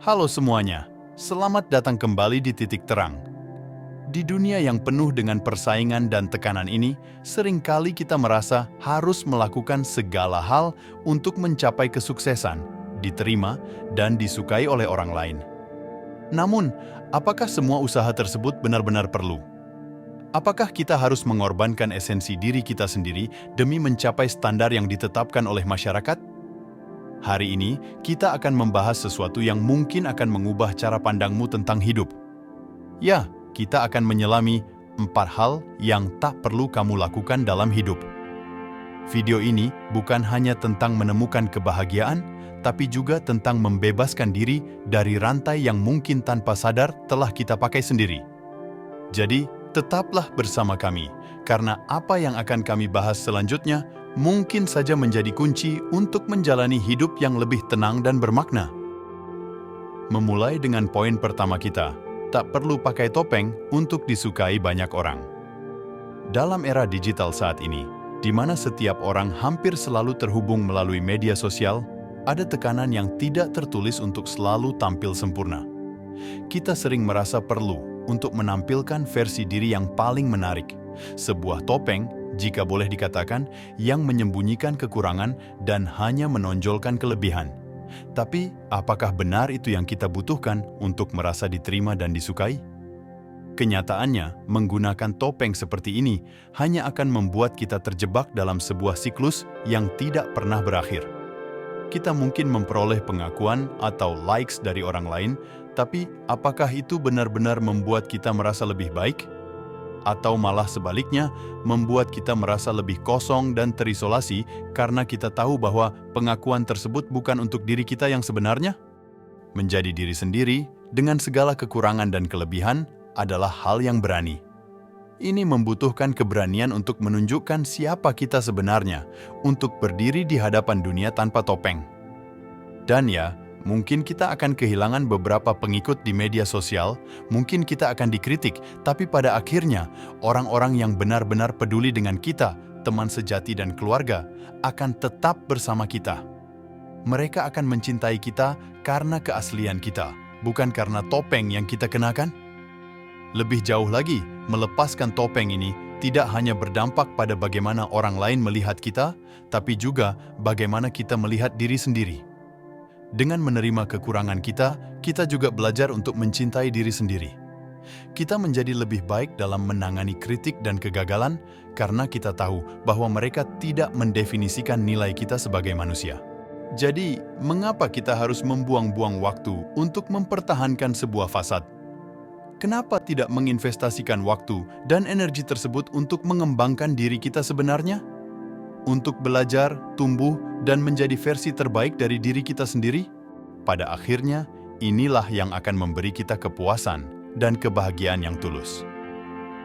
Halo semuanya, selamat datang kembali di Titik Terang. Di dunia yang penuh dengan persaingan dan tekanan ini, seringkali kita merasa harus melakukan segala hal untuk mencapai kesuksesan, diterima, dan disukai oleh orang lain. Namun, apakah semua usaha tersebut benar-benar perlu? Apakah kita harus mengorbankan esensi diri kita sendiri demi mencapai standar yang ditetapkan oleh masyarakat? Hari ini, kita akan membahas sesuatu yang mungkin akan mengubah cara pandangmu tentang hidup. Ya, kita akan menyelami 4 hal yang tak perlu kamu lakukan dalam hidup. Video ini bukan hanya tentang menemukan kebahagiaan, tapi juga tentang membebaskan diri dari rantai yang mungkin tanpa sadar telah kita pakai sendiri. Jadi, tetaplah bersama kami, karena apa yang akan kami bahas selanjutnya mungkin saja menjadi kunci untuk menjalani hidup yang lebih tenang dan bermakna. Memulai dengan poin pertama kita, tak perlu pakai topeng untuk disukai banyak orang. Dalam era digital saat ini, di mana setiap orang hampir selalu terhubung melalui media sosial, ada tekanan yang tidak tertulis untuk selalu tampil sempurna. Kita sering merasa perlu untuk menampilkan versi diri yang paling menarik, sebuah topeng, jika boleh dikatakan, yang menyembunyikan kekurangan dan hanya menonjolkan kelebihan. Tapi, apakah benar itu yang kita butuhkan untuk merasa diterima dan disukai? Kenyataannya, menggunakan topeng seperti ini hanya akan membuat kita terjebak dalam sebuah siklus yang tidak pernah berakhir. Kita mungkin memperoleh pengakuan atau likes dari orang lain, tapi apakah itu benar-benar membuat kita merasa lebih baik? Atau malah sebaliknya, membuat kita merasa lebih kosong dan terisolasi karena kita tahu bahwa pengakuan tersebut bukan untuk diri kita yang sebenarnya? Menjadi diri sendiri dengan segala kekurangan dan kelebihan adalah hal yang berani. Ini membutuhkan keberanian untuk menunjukkan siapa kita sebenarnya, untuk berdiri di hadapan dunia tanpa topeng. Dan ya, mungkin kita akan kehilangan beberapa pengikut di media sosial, mungkin kita akan dikritik, tapi pada akhirnya, orang-orang yang benar-benar peduli dengan kita, teman sejati dan keluarga, akan tetap bersama kita. Mereka akan mencintai kita karena keaslian kita, bukan karena topeng yang kita kenakan. Lebih jauh lagi, melepaskan topeng ini tidak hanya berdampak pada bagaimana orang lain melihat kita, tapi juga bagaimana kita melihat diri sendiri. Dengan menerima kekurangan kita, kita juga belajar untuk mencintai diri sendiri. Kita menjadi lebih baik dalam menangani kritik dan kegagalan karena kita tahu bahwa mereka tidak mendefinisikan nilai kita sebagai manusia. Jadi, mengapa kita harus membuang-buang waktu untuk mempertahankan sebuah fasad? Kenapa tidak menginvestasikan waktu dan energi tersebut untuk mengembangkan diri kita sebenarnya? Untuk belajar, tumbuh, dan menjadi versi terbaik dari diri kita sendiri? Pada akhirnya, inilah yang akan memberi kita kepuasan dan kebahagiaan yang tulus.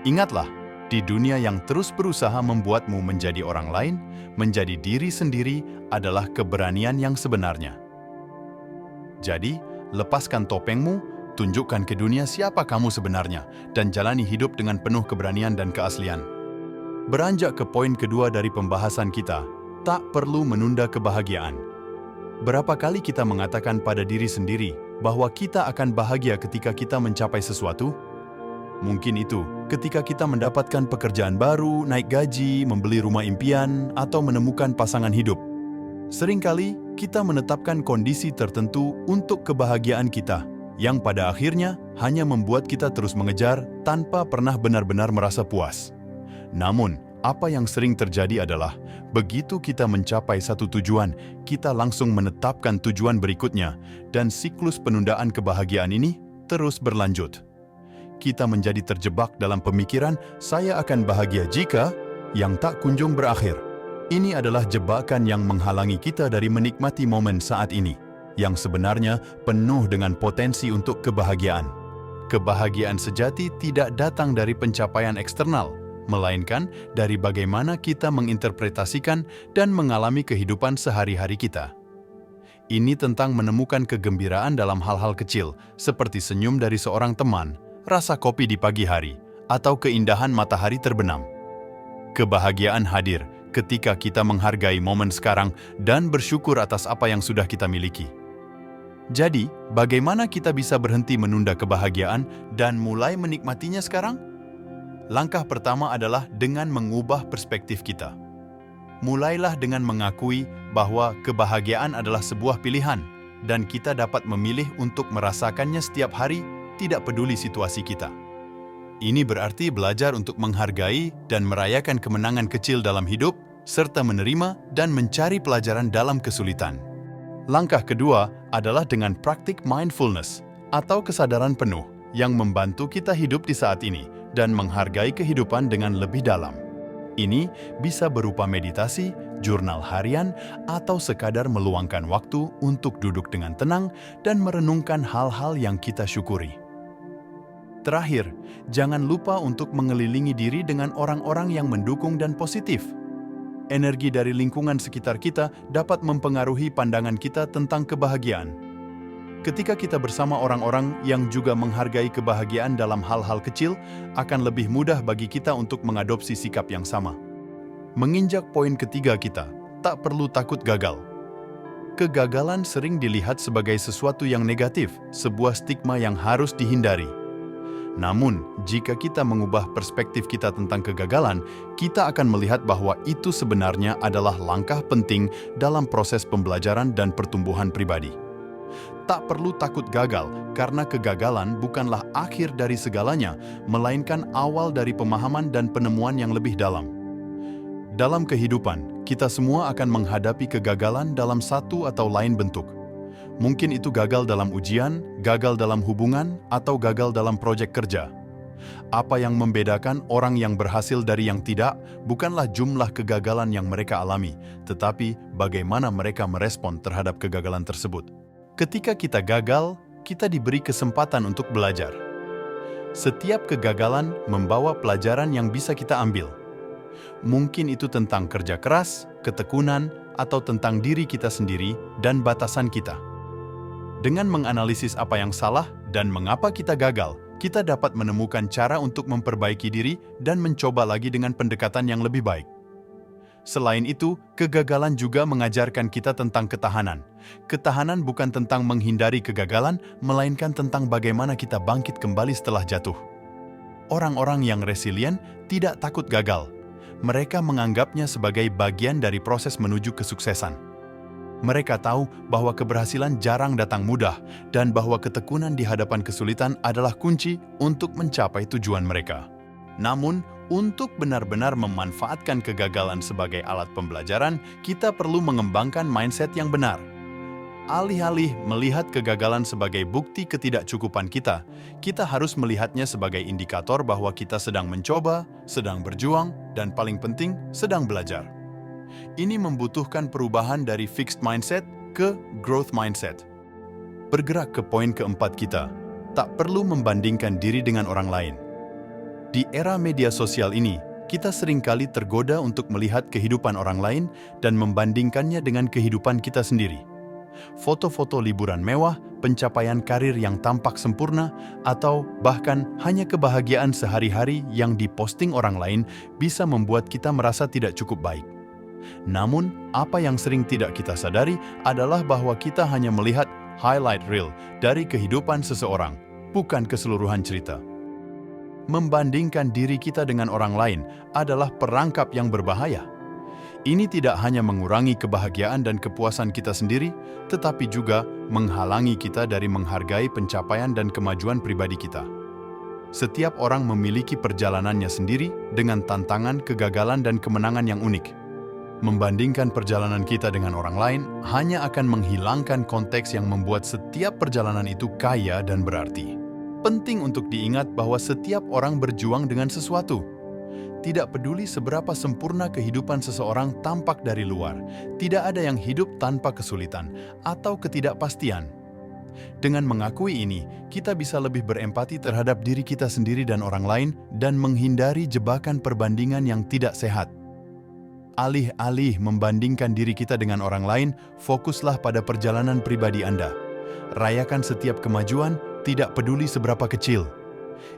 Ingatlah, di dunia yang terus berusaha membuatmu menjadi orang lain, menjadi diri sendiri adalah keberanian yang sebenarnya. Jadi, lepaskan topengmu, tunjukkan ke dunia siapa kamu sebenarnya, dan jalani hidup dengan penuh keberanian dan keaslian. Beranjak ke poin kedua dari pembahasan kita, tak perlu menunda kebahagiaan. Berapa kali kita mengatakan pada diri sendiri bahwa kita akan bahagia ketika kita mencapai sesuatu? Mungkin itu ketika kita mendapatkan pekerjaan baru, naik gaji, membeli rumah impian, atau menemukan pasangan hidup. Seringkali kita menetapkan kondisi tertentu untuk kebahagiaan kita, yang pada akhirnya hanya membuat kita terus mengejar tanpa pernah benar-benar merasa puas. Namun, apa yang sering terjadi adalah, begitu kita mencapai satu tujuan, kita langsung menetapkan tujuan berikutnya, dan siklus penundaan kebahagiaan ini terus berlanjut. Kita menjadi terjebak dalam pemikiran, saya akan bahagia jika, yang tak kunjung berakhir. Ini adalah jebakan yang menghalangi kita dari menikmati momen saat ini, yang sebenarnya penuh dengan potensi untuk kebahagiaan. Kebahagiaan sejati tidak datang dari pencapaian eksternal, melainkan dari bagaimana kita menginterpretasikan dan mengalami kehidupan sehari-hari kita. Ini tentang menemukan kegembiraan dalam hal-hal kecil, seperti senyum dari seorang teman, rasa kopi di pagi hari, atau keindahan matahari terbenam. Kebahagiaan hadir ketika kita menghargai momen sekarang dan bersyukur atas apa yang sudah kita miliki. Jadi, bagaimana kita bisa berhenti menunda kebahagiaan dan mulai menikmatinya sekarang? Langkah pertama adalah dengan mengubah perspektif kita. Mulailah dengan mengakui bahwa kebahagiaan adalah sebuah pilihan dan kita dapat memilih untuk merasakannya setiap hari, tidak peduli situasi kita. Ini berarti belajar untuk menghargai dan merayakan kemenangan kecil dalam hidup, serta menerima dan mencari pelajaran dalam kesulitan. Langkah kedua adalah dengan praktik mindfulness atau kesadaran penuh yang membantu kita hidup di saat ini dan menghargai kehidupan dengan lebih dalam. Ini bisa berupa meditasi, jurnal harian, atau sekadar meluangkan waktu untuk duduk dengan tenang dan merenungkan hal-hal yang kita syukuri. Terakhir, jangan lupa untuk mengelilingi diri dengan orang-orang yang mendukung dan positif. Energi dari lingkungan sekitar kita dapat mempengaruhi pandangan kita tentang kebahagiaan. Ketika kita bersama orang-orang yang juga menghargai kebahagiaan dalam hal-hal kecil, akan lebih mudah bagi kita untuk mengadopsi sikap yang sama. Menginjak poin ketiga kita, tak perlu takut gagal. Kegagalan sering dilihat sebagai sesuatu yang negatif, sebuah stigma yang harus dihindari. Namun, jika kita mengubah perspektif kita tentang kegagalan, kita akan melihat bahwa itu sebenarnya adalah langkah penting dalam proses pembelajaran dan pertumbuhan pribadi. Tak perlu takut gagal, karena kegagalan bukanlah akhir dari segalanya, melainkan awal dari pemahaman dan penemuan yang lebih dalam. Dalam kehidupan, kita semua akan menghadapi kegagalan dalam satu atau lain bentuk. Mungkin itu gagal dalam ujian, gagal dalam hubungan, atau gagal dalam proyek kerja. Apa yang membedakan orang yang berhasil dari yang tidak bukanlah jumlah kegagalan yang mereka alami, tetapi bagaimana mereka merespon terhadap kegagalan tersebut. Ketika kita gagal, kita diberi kesempatan untuk belajar. Setiap kegagalan membawa pelajaran yang bisa kita ambil. Mungkin itu tentang kerja keras, ketekunan, atau tentang diri kita sendiri dan batasan kita. Dengan menganalisis apa yang salah dan mengapa kita gagal, kita dapat menemukan cara untuk memperbaiki diri dan mencoba lagi dengan pendekatan yang lebih baik. Selain itu, kegagalan juga mengajarkan kita tentang ketahanan. Ketahanan bukan tentang menghindari kegagalan, melainkan tentang bagaimana kita bangkit kembali setelah jatuh. Orang-orang yang resilient tidak takut gagal. Mereka menganggapnya sebagai bagian dari proses menuju kesuksesan. Mereka tahu bahwa keberhasilan jarang datang mudah dan bahwa ketekunan di hadapan kesulitan adalah kunci untuk mencapai tujuan mereka. Namun, untuk benar-benar memanfaatkan kegagalan sebagai alat pembelajaran, kita perlu mengembangkan mindset yang benar. Alih-alih melihat kegagalan sebagai bukti ketidakcukupan kita, kita harus melihatnya sebagai indikator bahwa kita sedang mencoba, sedang berjuang, dan paling penting, sedang belajar. Ini membutuhkan perubahan dari fixed mindset ke growth mindset. Bergerak ke poin keempat kita, tak perlu membandingkan diri dengan orang lain. Di era media sosial ini, kita seringkali tergoda untuk melihat kehidupan orang lain dan membandingkannya dengan kehidupan kita sendiri. Foto-foto liburan mewah, pencapaian karir yang tampak sempurna, atau bahkan hanya kebahagiaan sehari-hari yang diposting orang lain bisa membuat kita merasa tidak cukup baik. Namun, apa yang sering tidak kita sadari adalah bahwa kita hanya melihat highlight reel dari kehidupan seseorang, bukan keseluruhan cerita. Membandingkan diri kita dengan orang lain adalah perangkap yang berbahaya. Ini tidak hanya mengurangi kebahagiaan dan kepuasan kita sendiri, tetapi juga menghalangi kita dari menghargai pencapaian dan kemajuan pribadi kita. Setiap orang memiliki perjalanannya sendiri dengan tantangan, kegagalan, dan kemenangan yang unik. Membandingkan perjalanan kita dengan orang lain hanya akan menghilangkan konteks yang membuat setiap perjalanan itu kaya dan berarti. Penting untuk diingat bahwa setiap orang berjuang dengan sesuatu. Tidak peduli seberapa sempurna kehidupan seseorang tampak dari luar, tidak ada yang hidup tanpa kesulitan atau ketidakpastian. Dengan mengakui ini, kita bisa lebih berempati terhadap diri kita sendiri dan orang lain dan menghindari jebakan perbandingan yang tidak sehat. Alih-alih membandingkan diri kita dengan orang lain, fokuslah pada perjalanan pribadi Anda. Rayakan setiap kemajuan, tidak peduli seberapa kecil.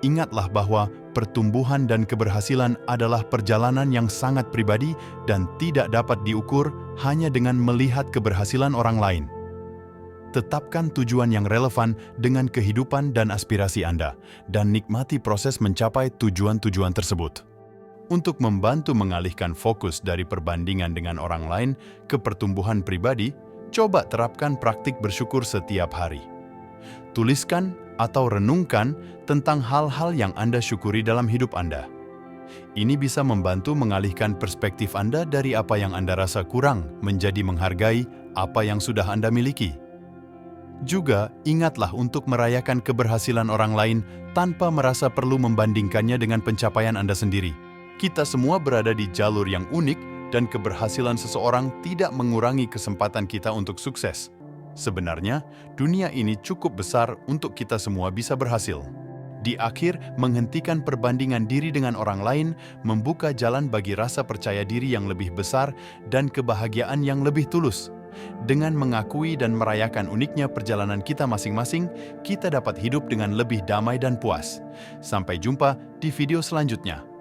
Ingatlah bahwa pertumbuhan dan keberhasilan adalah perjalanan yang sangat pribadi dan tidak dapat diukur hanya dengan melihat keberhasilan orang lain. Tetapkan tujuan yang relevan dengan kehidupan dan aspirasi Anda, dan nikmati proses mencapai tujuan-tujuan tersebut. Untuk membantu mengalihkan fokus dari perbandingan dengan orang lain ke pertumbuhan pribadi, coba terapkan praktik bersyukur setiap hari. Tuliskan atau renungkan tentang hal-hal yang Anda syukuri dalam hidup Anda. Ini bisa membantu mengalihkan perspektif Anda dari apa yang Anda rasa kurang menjadi menghargai apa yang sudah Anda miliki. Juga, ingatlah untuk merayakan keberhasilan orang lain tanpa merasa perlu membandingkannya dengan pencapaian Anda sendiri. Kita semua berada di jalur yang unik dan keberhasilan seseorang tidak mengurangi kesempatan kita untuk sukses. Sebenarnya, dunia ini cukup besar untuk kita semua bisa berhasil. Di akhir, menghentikan perbandingan diri dengan orang lain membuka jalan bagi rasa percaya diri yang lebih besar dan kebahagiaan yang lebih tulus. Dengan mengakui dan merayakan uniknya perjalanan kita masing-masing, kita dapat hidup dengan lebih damai dan puas. Sampai jumpa di video selanjutnya.